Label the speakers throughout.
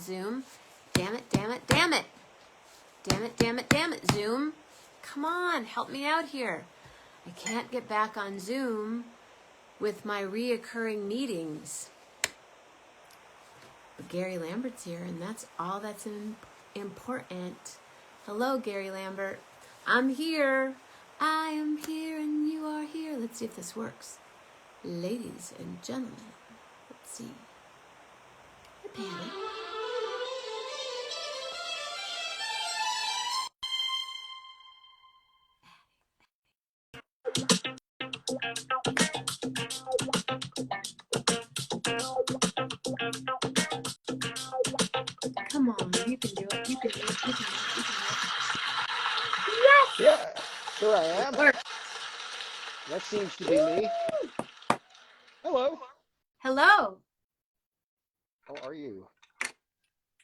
Speaker 1: Zoom. Damn it, damn it, damn it. Damn it, damn it, damn it, Zoom. Come on, help me out here. I can't get back on Zoom with my reoccurring meetings. But Gary Lambert's here, and that's all that's important. Hello, Gary Lambert. I'm here. I am here, and you are here. Let's see if this works. Ladies and gentlemen, let's see. Hi, Patty. Come on, you can do it. You can do it. You can do it. You can do it. Yes!
Speaker 2: Yeah, here I am.
Speaker 1: Work.
Speaker 2: That seems to be me. Hello.
Speaker 1: Hello.
Speaker 2: How are you?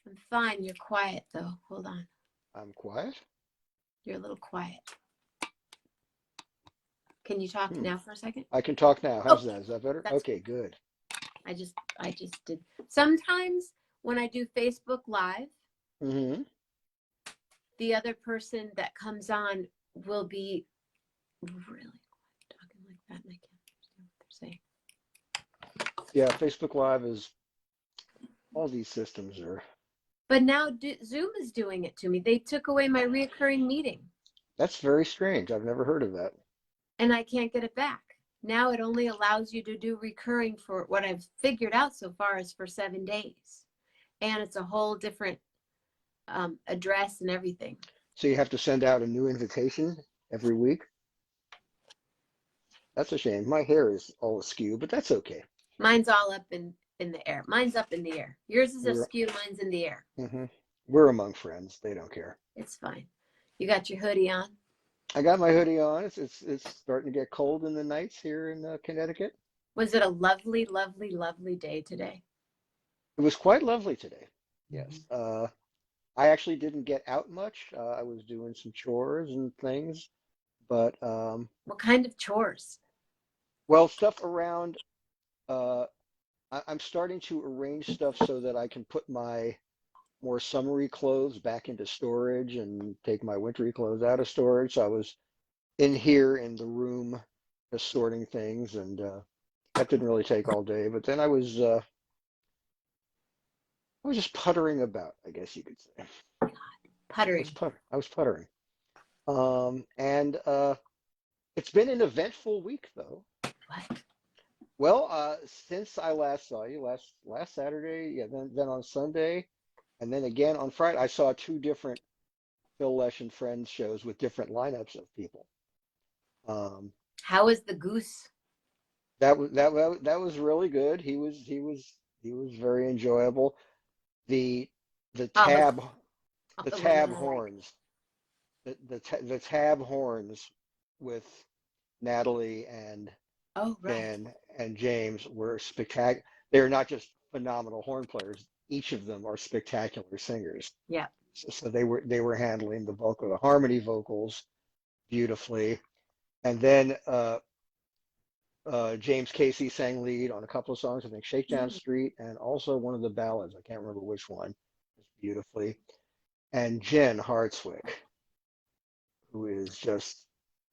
Speaker 1: I'm fine. You're quiet, though. Hold on.
Speaker 2: I'm quiet.
Speaker 1: You're a little quiet. Can you talk now for a second?
Speaker 2: I can talk now. How's
Speaker 1: Oh,
Speaker 2: that? Is that better?
Speaker 1: that's
Speaker 2: Okay, good.
Speaker 1: I just did. Sometimes when I do Facebook Live,
Speaker 2: Mm-hmm.
Speaker 1: the other person that comes on will be really talking like that, and I can't understand what they're saying.
Speaker 2: Yeah, Facebook Live is, all these systems are,
Speaker 1: But now Zoom is doing it to me. They took away my reoccurring meeting,
Speaker 2: that's very strange. I've never heard of that.
Speaker 1: and I can't get it back. Now it only allows you to do recurring for what I've figured out so far is for 7 days. And it's a whole different address and everything.
Speaker 2: So you have to send out a new invitation every week? That's a shame. My hair is all askew, but that's okay.
Speaker 1: Mine's all up in the air. Mine's up in the air. Yours is
Speaker 2: We're,
Speaker 1: askew, mine's in the air.
Speaker 2: we're among friends. They don't care.
Speaker 1: It's fine. You got your hoodie on?
Speaker 2: I got my hoodie on. It's starting to get cold in the nights here in Connecticut.
Speaker 1: Was it a lovely, lovely, lovely day today?
Speaker 2: It was quite lovely today. Yes. I actually didn't get out much. I was doing some chores and things, but
Speaker 1: What kind of chores?
Speaker 2: well, stuff around. I'm starting to arrange stuff so that I can put my more summery clothes back into storage and take my wintry clothes out of storage. So I was in here in the room just sorting things, and that didn't really take all day. But then I was just puttering about, I guess you could say.
Speaker 1: Puttering.
Speaker 2: I was puttering. And it's been an eventful week, though.
Speaker 1: What?
Speaker 2: Well, since I last saw you last Saturday, yeah, then on Sunday, and then again on Friday, I saw two different Phil Lesh and Friends shows with different lineups of people.
Speaker 1: How was the goose?
Speaker 2: That was really good. He was very enjoyable. The tab the tab horns the tab horns with Natalie and Ben and James were spectacular. They're not just phenomenal horn players. Each of them are spectacular singers.
Speaker 1: Yeah.
Speaker 2: So they were handling the bulk of the harmony vocals beautifully. And then James Casey sang lead on a couple of songs, I think Shakedown Street, and also one of the ballads. I can't remember which one, beautifully. And Jen Hartswick, who is just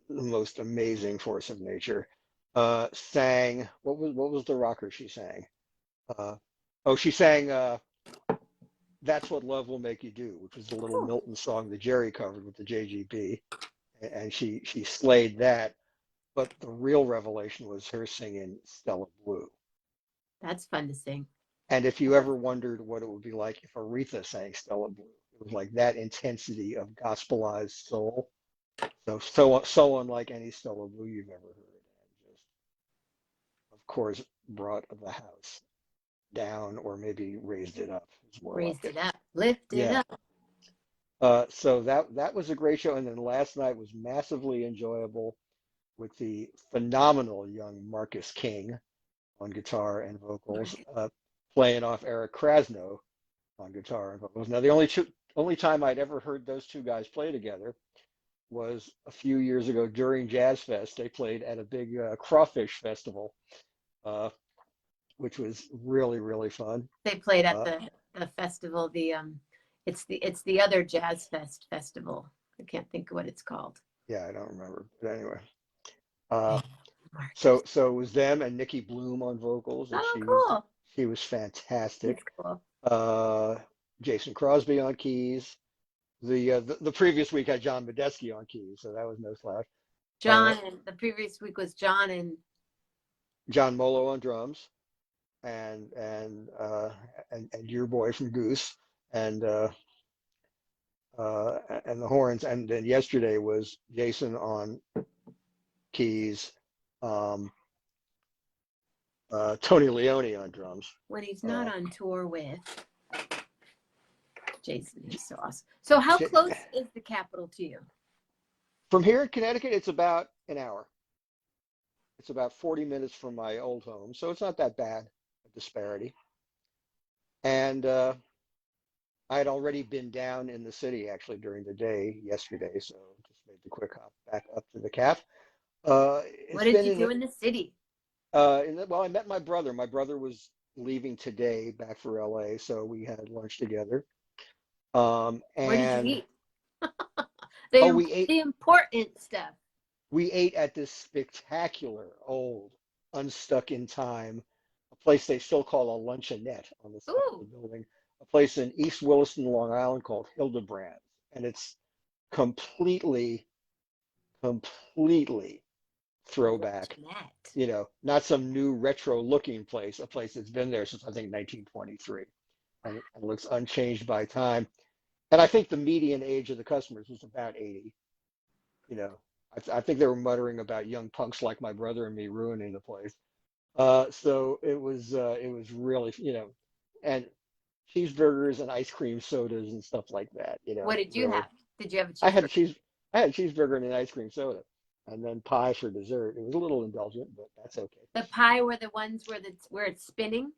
Speaker 2: the most amazing force of nature, sang, what was the rocker she sang? She sang That's What Love Will Make You Do, which was the little Milton song that Jerry covered with the JGB. And she slayed that. But the real revelation was her singing Stella Blue.
Speaker 1: That's fun to sing.
Speaker 2: And if you ever wondered what it would be like if Aretha sang Stella Blue, it was like that intensity of gospelized soul. So unlike any Stella Blue you've ever heard. And just, of course, brought the house down, or maybe raised it up.
Speaker 1: Raised it up, lifted up.
Speaker 2: So that was a great show. And then last night was massively enjoyable with the phenomenal young Marcus King on guitar and vocals, playing off Eric Krasno on guitar and vocals. Now, the only time I'd ever heard those two guys play together was a few years ago during Jazz Fest. They played at a big crawfish festival, which was really, really fun.
Speaker 1: They played at the the festival. It's the other Jazz festival. I can't think of what it's called.
Speaker 2: Yeah, I don't remember. But anyway, uh,
Speaker 1: Marcus.
Speaker 2: so it was them and Nikki Bloom on vocals, and
Speaker 1: Oh, cool.
Speaker 2: she was
Speaker 1: It's
Speaker 2: fantastic.
Speaker 1: cool.
Speaker 2: Uh, Jason Crosby on keys. The previous week had John Medeski on keys, so that was no slouch. Uh,
Speaker 1: John and the previous week was John
Speaker 2: John Molo on drums, and and your boy from Goose, and uh, and the horns. And then yesterday was Jason on keys, um, Tony Leone on drums.
Speaker 1: when he's not
Speaker 2: Uh,
Speaker 1: on tour with Jason. He's so awesome. So how close is the Capitol to you?
Speaker 2: from here in Connecticut, it's about an hour. It's about 40 minutes from my old home, so it's not that bad a disparity. And I had already been down in the city actually during the day yesterday, so just made the quick hop back up to the CAF.
Speaker 1: What
Speaker 2: It's
Speaker 1: did
Speaker 2: been
Speaker 1: you do in the city?
Speaker 2: well, I met my brother. My brother was leaving today back for LA, so we had lunch together.
Speaker 1: Where did you
Speaker 2: And
Speaker 1: eat?
Speaker 2: oh,
Speaker 1: The important stuff.
Speaker 2: we ate at this spectacular old, unstuck in time, a place they still call a luncheonette on the side of the
Speaker 1: Ooh,
Speaker 2: building, a place in East Williston, Long Island called Hildebrand. And it's completely, completely throwback,
Speaker 1: luncheonette.
Speaker 2: not some new retro looking place, a place that's been there since I think 1923 and looks unchanged by time. And I think the median age of the customers was about 80. You know, I think they were muttering about young punks like my brother and me ruining the place. So it was really, and cheeseburgers and ice cream sodas and stuff like that.
Speaker 1: What did you
Speaker 2: Really,
Speaker 1: have? Did you have a
Speaker 2: I had a
Speaker 1: cheeseburger?
Speaker 2: cheese, I had a cheeseburger and an ice cream soda, and then pie for dessert. It was a little indulgent, but that's okay.
Speaker 1: The pie were the ones where it's spinning.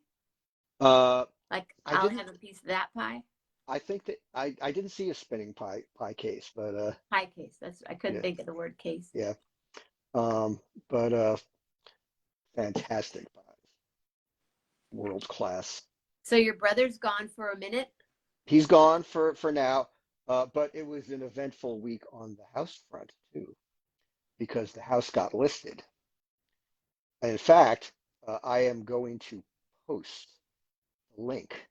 Speaker 2: Uh,
Speaker 1: Like
Speaker 2: I
Speaker 1: I'll
Speaker 2: didn't.
Speaker 1: have a piece of that pie.
Speaker 2: I think that I didn't see a spinning pie case, but
Speaker 1: Pie case. I couldn't
Speaker 2: yeah,
Speaker 1: think of the word case.
Speaker 2: yeah. But fantastic pies, world class.
Speaker 1: So your brother's gone for a minute.
Speaker 2: He's gone for now, but it was an eventful week on the house front too, because the house got listed. And in fact, I am going to post a link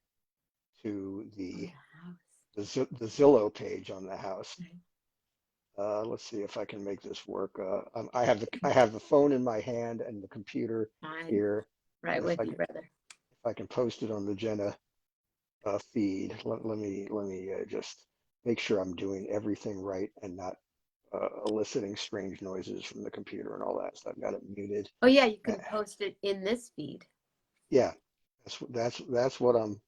Speaker 2: to
Speaker 1: Oh,
Speaker 2: the
Speaker 1: the house.
Speaker 2: the Zillow page on the house.
Speaker 1: Right.
Speaker 2: Let's see if I can make this work. I have the phone in my hand and the computer
Speaker 1: I'm
Speaker 2: here,
Speaker 1: right
Speaker 2: and if
Speaker 1: with you, brother.
Speaker 2: I can post it on the Jenna feed, let me just make sure I'm doing everything right and not eliciting strange noises from the computer and all that. So I've got it muted.
Speaker 1: Oh yeah, you
Speaker 2: Uh,
Speaker 1: can post it in this feed.
Speaker 2: yeah, that's what I'm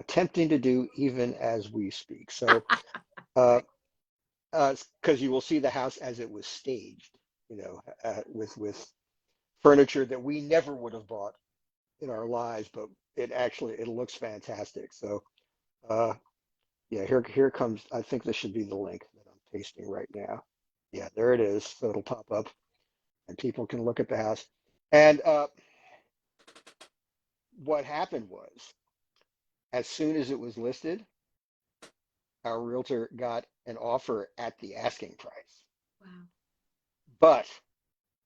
Speaker 2: attempting to do even as we speak. So, uh, because you will see the house as it was staged, with furniture that we never would have bought in our lives, but it looks fantastic. So, uh, yeah, here comes. I think this should be the link that I'm pasting right now. Yeah, there it is. So it'll pop up, and people can look at the house. And what happened was, as soon as it was listed, our realtor got an offer at the asking price.
Speaker 1: Wow.
Speaker 2: But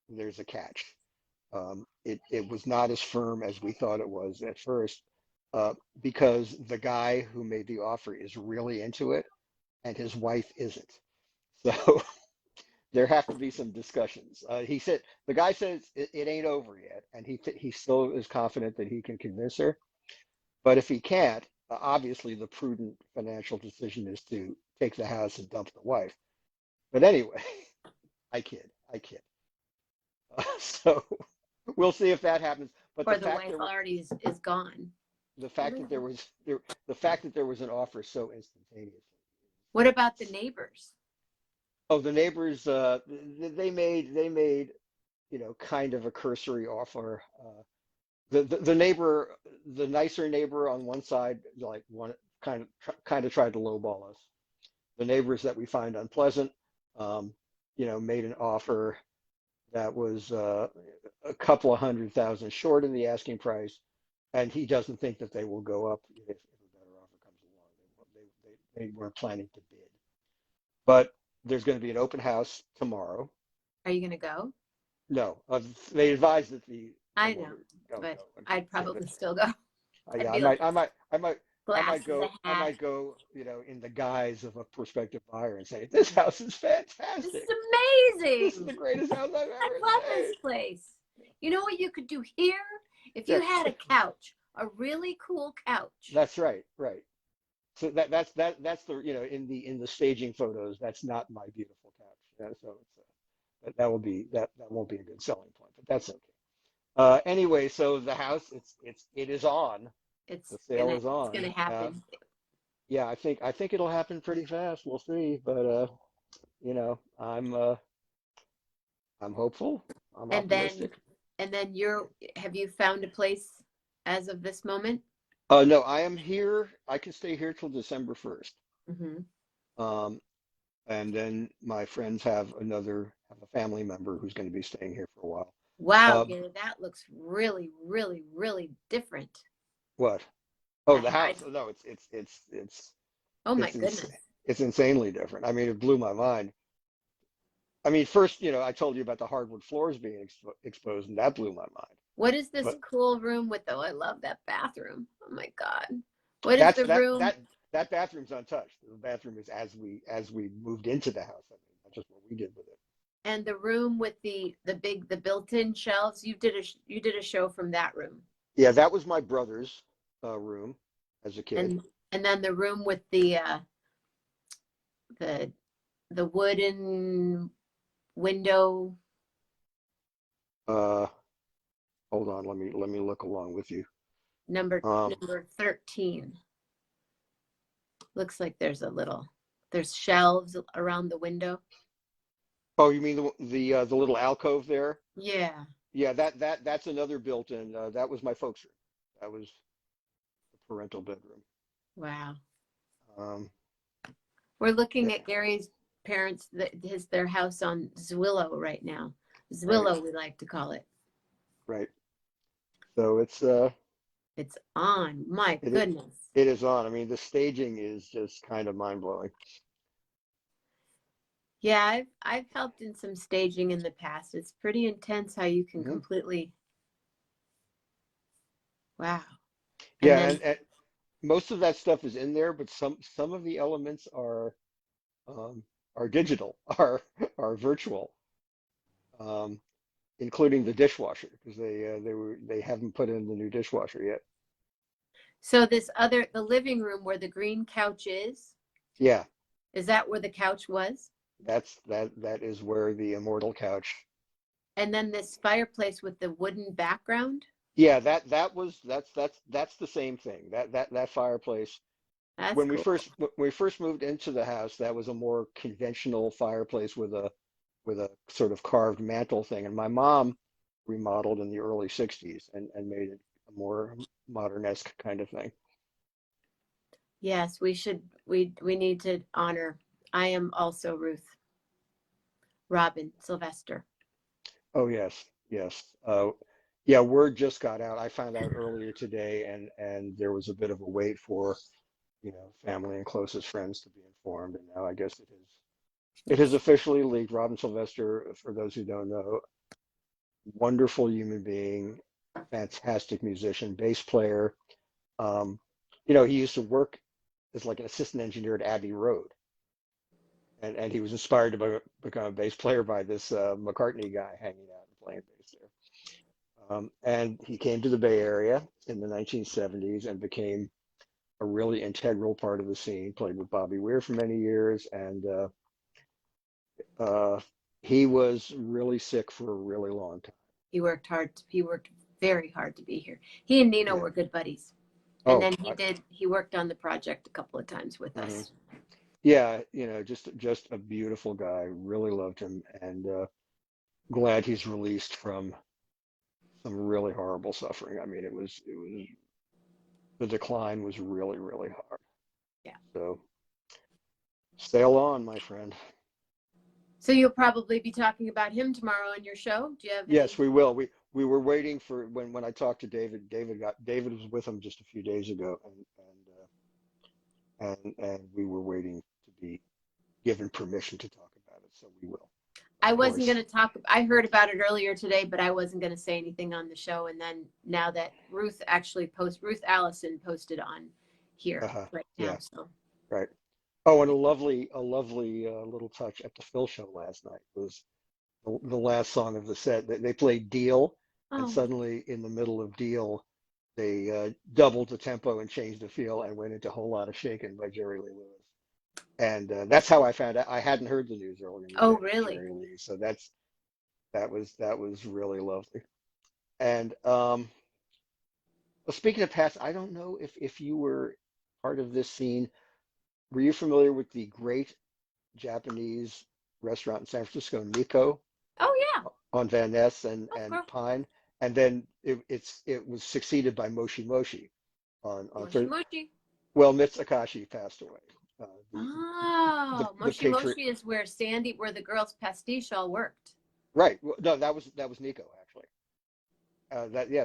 Speaker 2: there's a catch. It was not as firm as we thought it was at first, because the guy who made the offer is really into it, and his wife isn't. So there have to be some discussions. He said the guy says it ain't over yet, and he still is confident that he can convince her. But if he can't, obviously the prudent financial decision is to take the house and dump the wife. But anyway, I kid. So we'll see if that happens. But
Speaker 1: Or the wife already is gone.
Speaker 2: the fact that the fact that there was an offer so instantaneously.
Speaker 1: What about the neighbors?
Speaker 2: Oh, the neighbors, they made, kind of a cursory offer. The neighbor, the nicer neighbor on one side, like one kind of tried to lowball us. The neighbors that we find unpleasant, um, made an offer that was a couple of 100,000 short of the asking price, and he doesn't think that they will go up if a better offer weren't planning to bid. But there's going to be an open house tomorrow.
Speaker 1: Are you going to go?
Speaker 2: No, they advised that the
Speaker 1: I know,
Speaker 2: homeowner don't
Speaker 1: but
Speaker 2: go.
Speaker 1: I'd
Speaker 2: Yeah, but
Speaker 1: probably still go. I'd
Speaker 2: yeah,
Speaker 1: be like
Speaker 2: I
Speaker 1: glass
Speaker 2: might
Speaker 1: in the
Speaker 2: go. I
Speaker 1: hat.
Speaker 2: might go. In the guise of a prospective buyer and say, "This house is
Speaker 1: This is
Speaker 2: fantastic. This is
Speaker 1: amazing.
Speaker 2: the greatest house I've
Speaker 1: I
Speaker 2: ever
Speaker 1: love this
Speaker 2: seen."
Speaker 1: place. You know what you could do here? If you
Speaker 2: Yeah,
Speaker 1: had a couch, a really cool couch.
Speaker 2: that's right. Right. So that's the in the staging photos. That's not my beautiful couch. Yeah, so that will be that won't be a good selling point, but that's okay. Anyway, so the house it is on. The sale is
Speaker 1: It's
Speaker 2: on.
Speaker 1: gonna happen.
Speaker 2: Yeah, I think it'll happen pretty fast. We'll see, but I'm hopeful. I'm
Speaker 1: And then
Speaker 2: optimistic.
Speaker 1: have you found a place as of this moment?
Speaker 2: No, I am here. I can stay here till December 1st.
Speaker 1: Hmm.
Speaker 2: Um, and then my friends have a family member who's going to be staying here for a while.
Speaker 1: Wow,
Speaker 2: Uh,
Speaker 1: Gary, that looks really, really, really different.
Speaker 2: what? Oh,
Speaker 1: The
Speaker 2: the
Speaker 1: I,
Speaker 2: house. Oh, no, it's
Speaker 1: oh my
Speaker 2: it's ins
Speaker 1: goodness.
Speaker 2: it's insanely different. I mean, it blew my mind. I mean, first, I told you about the hardwood floors being exposed, and that blew my mind.
Speaker 1: What is this
Speaker 2: But
Speaker 1: cool room with I love that bathroom. Oh my God. What is
Speaker 2: that's
Speaker 1: the
Speaker 2: that
Speaker 1: room
Speaker 2: that that bathroom's untouched. The bathroom is as we moved into the house. I mean, that's just what we did with it.
Speaker 1: and the room with the built-in shelves? You did a show from that room.
Speaker 2: Yeah, that was my brother's room as a kid.
Speaker 1: And then the room with the the wooden window
Speaker 2: Uh, Hold on, let me look along with you.
Speaker 1: number
Speaker 2: Um,
Speaker 1: number 13. Looks like there's shelves around the window.
Speaker 2: oh, you mean the little alcove there?
Speaker 1: Yeah.
Speaker 2: Yeah, that's another built-in. That was my folks' room. That was the parental bedroom.
Speaker 1: Wow.
Speaker 2: Um,
Speaker 1: We're
Speaker 2: yeah,
Speaker 1: looking at Gary's parents, their house on Zwillow right now.
Speaker 2: right,
Speaker 1: Zwillow, we like to call it.
Speaker 2: right. So
Speaker 1: It's on. My
Speaker 2: it
Speaker 1: goodness.
Speaker 2: it is on. I mean, the staging is just kind of mind-blowing.
Speaker 1: Yeah, I've helped in some staging in the past. It's pretty intense how you can
Speaker 2: Hmm.
Speaker 1: completely, wow. And
Speaker 2: Yeah,
Speaker 1: then
Speaker 2: and most of that stuff is in there, but some of the elements um, are digital, are virtual, um, including the dishwasher because they haven't put in the new dishwasher yet.
Speaker 1: so the living room where the green couch
Speaker 2: Yeah,
Speaker 1: is that where the couch was?
Speaker 2: that is where the immortal couch.
Speaker 1: And then this fireplace with the wooden background?
Speaker 2: Yeah, that's the same thing. That fireplace.
Speaker 1: That's
Speaker 2: When we
Speaker 1: cool.
Speaker 2: first moved into the house, that was a more conventional fireplace with a sort of carved mantle thing. And my mom remodeled in the early 60s and made it a more modern-esque kind of thing.
Speaker 1: Yes, we need to honor. I am also Ruth Robin Sylvester.
Speaker 2: Oh, yes, yes. Yeah, word just got out. I found out earlier today, and there was a bit of a wait for, family and closest friends to be informed. And now I guess it has officially leaked. Robin Sylvester, for those who don't know, wonderful human being, fantastic musician, bass player. Um, he used to work as like an assistant engineer at Abbey Road, and he was inspired to become a bass player by this McCartney guy hanging out and playing bass there. And he came to the Bay Area in the 1970s and became a really integral part of the scene. Played with Bobby Weir for many years, and uh, he was really sick for a really long time.
Speaker 1: He worked hard. He worked very hard to be here. He and Nino
Speaker 2: Yeah.
Speaker 1: were good buddies. And
Speaker 2: Oh,
Speaker 1: then he worked on the project a couple of times with
Speaker 2: mhm.
Speaker 1: us.
Speaker 2: Yeah, just a beautiful guy. Really loved him, and glad he's released from some really horrible suffering. I mean, it was the decline was really, really hard.
Speaker 1: Yeah.
Speaker 2: So sail on, my friend.
Speaker 1: So you'll probably be talking about him tomorrow on your show. Do you have
Speaker 2: Yes,
Speaker 1: any?
Speaker 2: we will. We were waiting for when I talked to David. David was with him just a few days ago, and and we were waiting to be given permission to talk about it, so we will,
Speaker 1: I
Speaker 2: of
Speaker 1: wasn't going
Speaker 2: course.
Speaker 1: to talk. I heard about it earlier today, but I wasn't going to say anything on the show. And then now that Ruth Allison posted on here
Speaker 2: Uh-huh.
Speaker 1: right now.
Speaker 2: Yeah,
Speaker 1: So
Speaker 2: right. Oh, and a lovely little touch at the Phil show last night was the last song of the set. They played Deal, and
Speaker 1: oh,
Speaker 2: suddenly in the middle of Deal, they doubled the tempo and changed the feel and went into a Whole Lot of Shakin' by Jerry Lee Lewis. And that's how I found out. I hadn't heard the news earlier in the day
Speaker 1: oh,
Speaker 2: about
Speaker 1: really?
Speaker 2: Jerry Lee, so that was really lovely. And well, speaking of past, I don't know if you were part of this scene. Were you familiar with the great Japanese restaurant in San Francisco, Nico,
Speaker 1: Oh, yeah.
Speaker 2: on Van Ness
Speaker 1: Oh,
Speaker 2: and
Speaker 1: girl.
Speaker 2: Pine? And then it was succeeded by Moshi Moshi on
Speaker 1: Moshi
Speaker 2: Thursday.
Speaker 1: Moshi.
Speaker 2: Well, Mitsakashi passed away. Uh,
Speaker 1: Oh,
Speaker 2: the
Speaker 1: Moshi
Speaker 2: patriot.
Speaker 1: Moshi is where the girls pastiche all worked.
Speaker 2: Right. Well, no, that was Nico actually.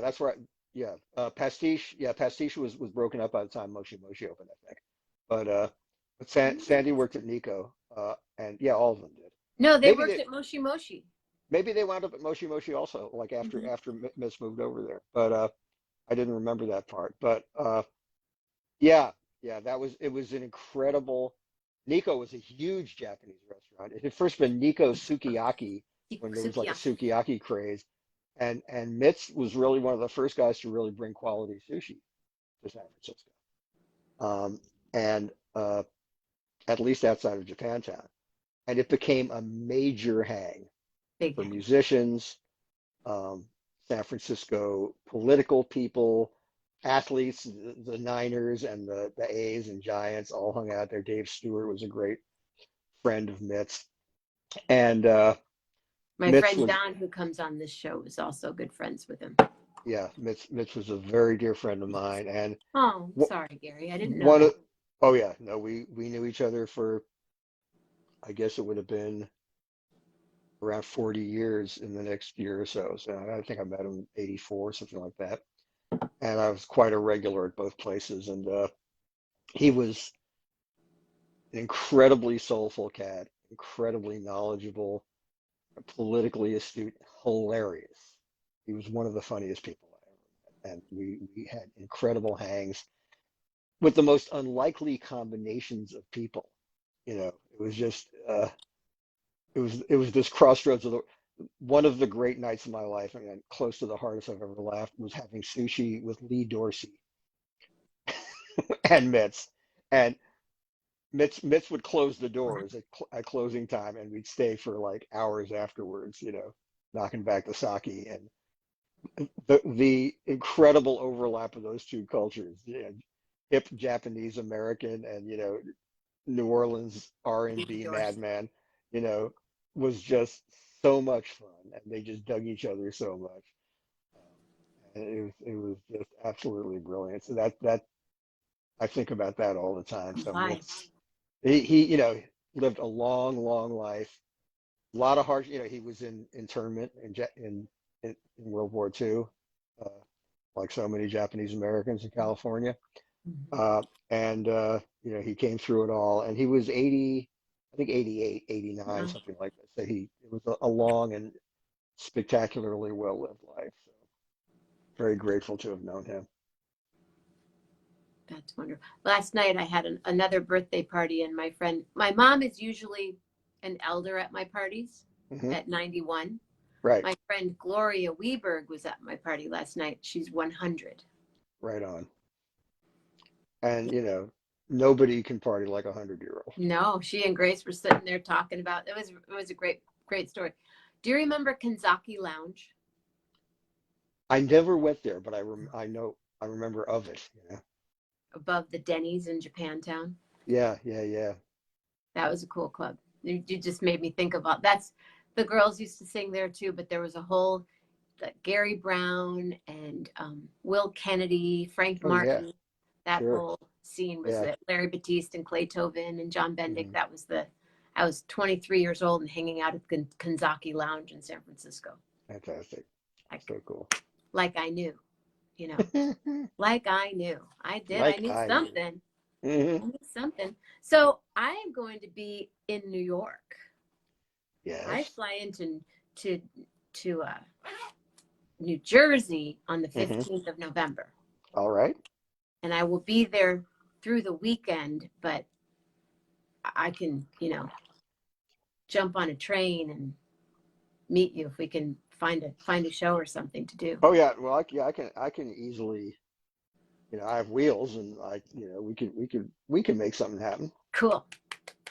Speaker 2: That's right. Yeah, Pastiche. Yeah, Pastiche was broken up by the time Moshi Moshi opened, I think. But Sandy
Speaker 1: Mm.
Speaker 2: worked at Nico, and yeah, all of them did.
Speaker 1: No, they
Speaker 2: Maybe
Speaker 1: worked
Speaker 2: they
Speaker 1: at Moshi Moshi.
Speaker 2: maybe they wound up at Moshi Moshi also, like
Speaker 1: Hmm.
Speaker 2: after Miss moved over there. But I didn't remember that part. But yeah, yeah, it was an incredible. Nico was a huge Japanese restaurant. It had first been Nico Sukiyaki when there was like a
Speaker 1: Sukiyaki.
Speaker 2: sukiyaki craze, and Mitz was really one of the first guys to really bring quality sushi to San Francisco, and at least outside of Japantown, and it became a major hang
Speaker 1: Big
Speaker 2: for
Speaker 1: hang.
Speaker 2: musicians, um, San Francisco political people, athletes, the Niners and the A's and Giants all hung out there. Dave Stewart was a great friend of Mitt's, and
Speaker 1: My
Speaker 2: Mitt's
Speaker 1: friend
Speaker 2: was
Speaker 1: Don, who comes on this show, is also good friends with him.
Speaker 2: yeah, Mitch was a very dear friend of mine, and
Speaker 1: Oh,
Speaker 2: wh-
Speaker 1: sorry, Gary. I didn't know
Speaker 2: one of
Speaker 1: that.
Speaker 2: oh yeah, no, we knew each other for I guess it would have been around 40 years in the next year or so. So I think I met him in '84, something like that, and I was quite a regular at both places, and he was an incredibly soulful cat, incredibly knowledgeable, politically astute, hilarious. He was one of the funniest people I ever met, and we had incredible hangs with the most unlikely combinations of people. You know, it was just it was this crossroads of the one of the great nights of my life, and close to the hardest I've ever laughed was having sushi with Lee Dorsey and Mitz. And Mitz would close the doors at closing time, and we'd stay for like hours afterwards, you know, knocking back the sake and the incredible overlap of those two cultures, you know, hip Japanese American and New Orleans
Speaker 1: Lee
Speaker 2: R&B
Speaker 1: Dorsey.
Speaker 2: madman, you know, was just so much fun, and they just dug each other so much. And it was just absolutely brilliant. So that I think about that all the time. So
Speaker 1: Why?
Speaker 2: Mitz, lived a long, long life. A lot of hard, he was in internment in World War II, uh, like so many Japanese Americans in California.
Speaker 1: Mhm.
Speaker 2: And he came through it all, and he was 80, I think 88, 89,
Speaker 1: Well,
Speaker 2: something like that. So it was a long and spectacularly well-lived life. So very grateful to have known him.
Speaker 1: that's wonderful. Last night I had another birthday party, and my mom is usually an elder at my parties
Speaker 2: Hmm.
Speaker 1: at 91.
Speaker 2: Right,
Speaker 1: My friend Gloria Weberg was at my party last night. She's 100.
Speaker 2: right on. And nobody can party like 100-year-old.
Speaker 1: No, she and Grace were sitting there talking about it was a great story. Do you remember Kanzaki Lounge
Speaker 2: I never went there, but I remember of it.
Speaker 1: above the Denny's in Japantown?
Speaker 2: Yeah, yeah, yeah.
Speaker 1: That was a cool club. You just made me think about that's the girls used to sing there too, but there was a whole Gary Brown and Will Kennedy, Frank
Speaker 2: Oh yeah,
Speaker 1: Martin. That
Speaker 2: sure.
Speaker 1: whole scene was
Speaker 2: Yeah.
Speaker 1: it. Larry Batiste and Clay Tobin and John Bendick.
Speaker 2: Hmm.
Speaker 1: That was the. I was 23 years old and hanging out at the Kanzaki Lounge in San Francisco.
Speaker 2: Fantastic.
Speaker 1: Like,
Speaker 2: So cool.
Speaker 1: like I knew, you know, like I knew. I did. I
Speaker 2: Like
Speaker 1: knew
Speaker 2: I knew.
Speaker 1: something.
Speaker 2: Hmm.
Speaker 1: Only something. So I am going to be in New York. I
Speaker 2: Yes.
Speaker 1: fly into to to New Jersey on the
Speaker 2: Hmm.
Speaker 1: 15th of November,
Speaker 2: All right.
Speaker 1: and I will be there through the weekend. But I can, jump on a train and meet you if we can find a show or something to do.
Speaker 2: Oh yeah. Well, yeah, I can easily, I have wheels, and we can make something happen.
Speaker 1: Cool,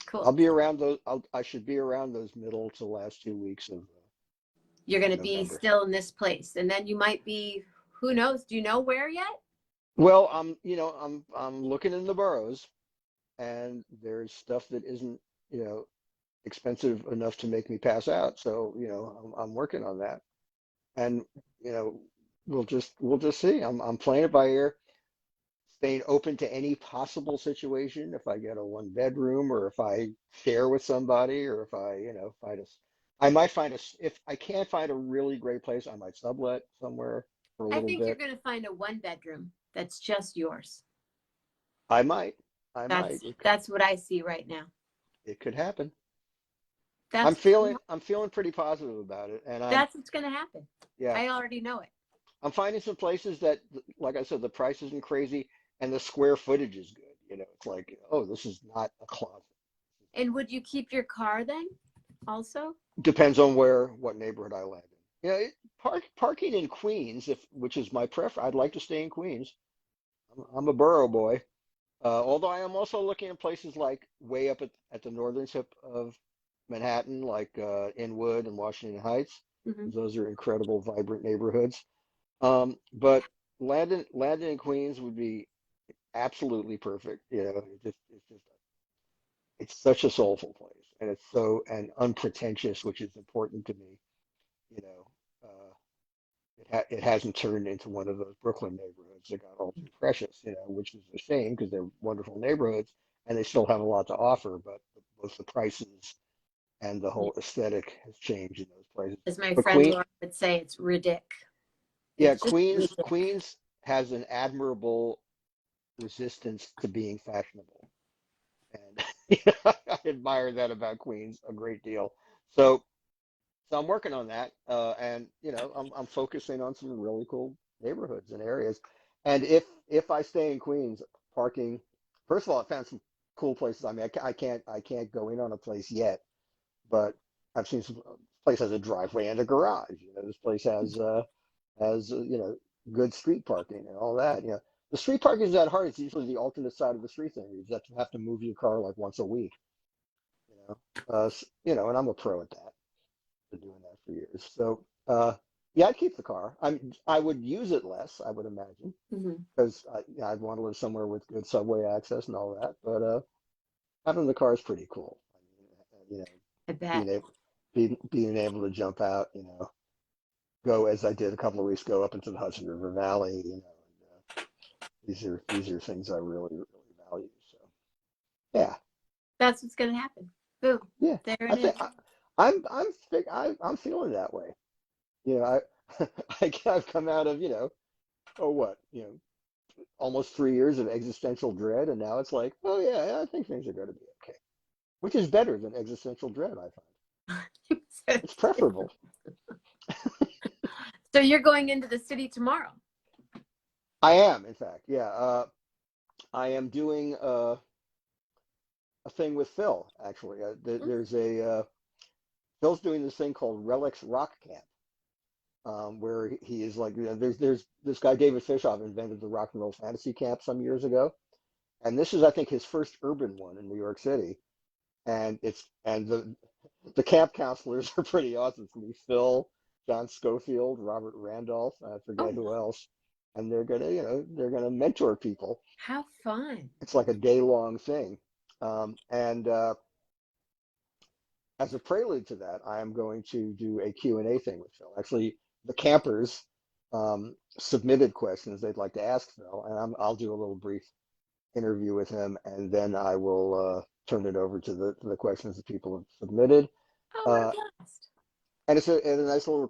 Speaker 1: cool.
Speaker 2: I'll be around those. I should be around those middle to last 2 weeks
Speaker 1: You're going
Speaker 2: of
Speaker 1: to be
Speaker 2: November.
Speaker 1: still in this place, and then you might be. Who knows? Do you know where yet?
Speaker 2: Well, I'm looking in the boroughs, and there's stuff that isn't, you know, expensive enough to make me pass out. So, I'm working on that, and you know, we'll just see. I'm playing it by ear, staying open to any possible situation. If I get a one bedroom, or if I share with somebody, or if I, find I might find if I can't find a really great place, I might sublet somewhere for a
Speaker 1: I
Speaker 2: little
Speaker 1: think you're
Speaker 2: bit.
Speaker 1: going to find a one bedroom that's just yours.
Speaker 2: I might, I
Speaker 1: That's
Speaker 2: might.
Speaker 1: that's what I see right now.
Speaker 2: It could happen.
Speaker 1: That's
Speaker 2: I'm feeling pretty positive about it, and
Speaker 1: that's what's going to happen.
Speaker 2: yeah,
Speaker 1: I already know it.
Speaker 2: I'm finding some places that, like I said, the price isn't crazy and the square footage is good. It's like, oh, this is not a closet.
Speaker 1: And would you keep your car then also?
Speaker 2: Depends on what neighborhood I land in. Parking in Queens, which is my preference. I'd like to stay in Queens. I'm a borough boy. Although I am also looking at places like way up at the northern tip of Manhattan, like Inwood and Washington Heights.
Speaker 1: Hmm.
Speaker 2: Those are incredible, vibrant neighborhoods. But Landon in Queens would be absolutely perfect. It's such a soulful place, and it's so and unpretentious, which is important to me. You know, it hasn't turned into one of those Brooklyn neighborhoods that got all too precious. Which is a shame because they're wonderful neighborhoods and they still have a lot to offer, but both the prices and the
Speaker 1: Yeah.
Speaker 2: whole aesthetic has changed in those places.
Speaker 1: As my
Speaker 2: But
Speaker 1: friend Laura would say, it's ridiculous.
Speaker 2: Yeah,
Speaker 1: It's just ridiculous.
Speaker 2: Queens has an admirable resistance to being fashionable. And I admire that about Queens a great deal. So, so I'm working on that, and I'm focusing on some really cool neighborhoods and areas. And if I stay in Queens, parking. First of all, I found some cool places. I mean, I can't go in on a place yet, but I've seen some place has a driveway and a garage. This place has good street parking and all that. The street parking is that hard. It's usually the alternate side of the street thing. You just have to move your car like once a week. And I'm a pro at that. Been doing that for years. So yeah, I'd keep the car. I would use it less, I would imagine,
Speaker 1: Hmm.
Speaker 2: because I'd want to live somewhere with good subway access and all that. But having the car is pretty cool. I mean,
Speaker 1: I bet.
Speaker 2: being able being able to jump out, go as I did a couple of weeks ago up into the Hudson River Valley. These are things I really really value. So yeah,
Speaker 1: That's what's going to happen. Boom.
Speaker 2: yeah.
Speaker 1: There
Speaker 2: I
Speaker 1: it
Speaker 2: think
Speaker 1: is.
Speaker 2: I'm feeling that way. I've come out of oh what almost 3 years of existential dread, and now it's like, oh yeah, I think things are going to be okay, which is better than existential dread. I find it's preferable.
Speaker 1: So you're going into the city tomorrow.
Speaker 2: I am, in fact, yeah. I am doing a thing with Phil actually. There's Phil's doing this thing called Relics Rock Camp, where he is like, there's this guy David Fishoff invented the rock and roll fantasy camp some years ago, and this is I think his first urban one in New York City, and the camp counselors are pretty awesome. It's gonna be Phil, John Schofield, Robert Randolph, I forget
Speaker 1: Oh,
Speaker 2: who else, and they're gonna mentor people.
Speaker 1: how fun.
Speaker 2: It's like a day-long thing, and as a prelude to that, I am going to do a Q&A thing with Phil. Actually, the campers submitted questions they'd like to ask Phil, and I'll do a little brief interview with him, and then I will turn it over to the questions that people have submitted.
Speaker 1: Oh, what a
Speaker 2: Uh,
Speaker 1: blast.
Speaker 2: and it's a nice little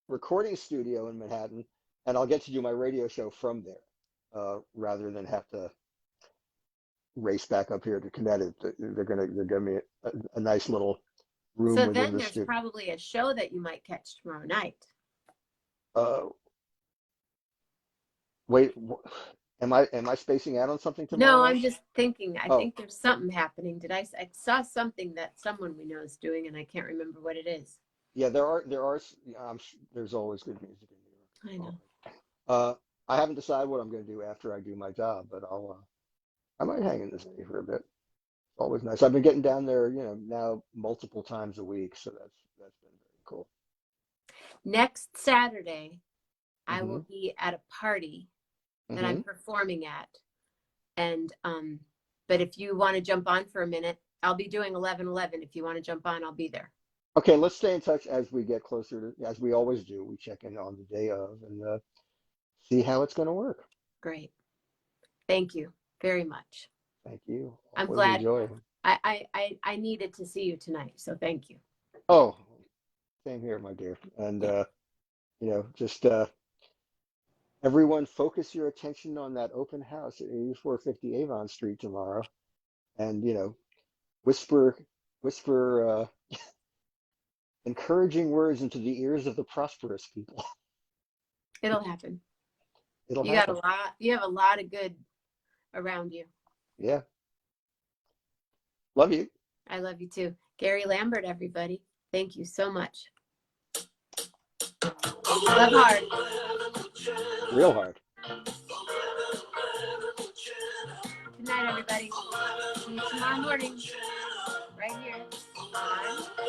Speaker 2: recording studio in Manhattan, and I'll get to do my radio show from there rather than have to race back up here to Connecticut. They're gonna give me a nice little room
Speaker 1: So
Speaker 2: within
Speaker 1: then
Speaker 2: the
Speaker 1: there's
Speaker 2: studio.
Speaker 1: probably a show that you might catch tomorrow night.
Speaker 2: Uh, wait, am I spacing out on something tomorrow
Speaker 1: No,
Speaker 2: night?
Speaker 1: I'm just thinking. I
Speaker 2: Oh,
Speaker 1: think there's something happening. I saw something that someone we know is doing, and I can't remember what it is.
Speaker 2: yeah, there are. There's always good music in
Speaker 1: I
Speaker 2: New York.
Speaker 1: know.
Speaker 2: I haven't decided what I'm going to do after I do my job, but I might hang in the city for a bit. It's always nice. I've been getting down there, now multiple times a week, so that's been very cool.
Speaker 1: Next Saturday, I
Speaker 2: Hmm.
Speaker 1: will be at a party that I'm
Speaker 2: Hmm.
Speaker 1: performing at, and but if you want to jump on for a minute, I'll be doing 11:11. If you want to jump on, I'll be there.
Speaker 2: Okay, let's stay in touch as we get closer to, as we always do. We check in on the day of and see how it's going to work.
Speaker 1: Great. Thank you very much.
Speaker 2: Thank you.
Speaker 1: I'm
Speaker 2: Always
Speaker 1: glad.
Speaker 2: enjoy.
Speaker 1: I needed to see you tonight, so thank you.
Speaker 2: Oh, same here, my dear. And
Speaker 1: Yeah.
Speaker 2: just everyone focus your attention on that open house at 8450 Avon Street tomorrow, and whisper whisper encouraging words into the ears of the prosperous people.
Speaker 1: It'll happen.
Speaker 2: It'll
Speaker 1: You got a
Speaker 2: happen.
Speaker 1: lot. You have a lot of good around you.
Speaker 2: Yeah. Love you.
Speaker 1: I love you too. Gary Lambert, everybody. Thank you so much. Love hard.
Speaker 2: Real hard.
Speaker 1: Good night, everybody. See you tomorrow morning, right here on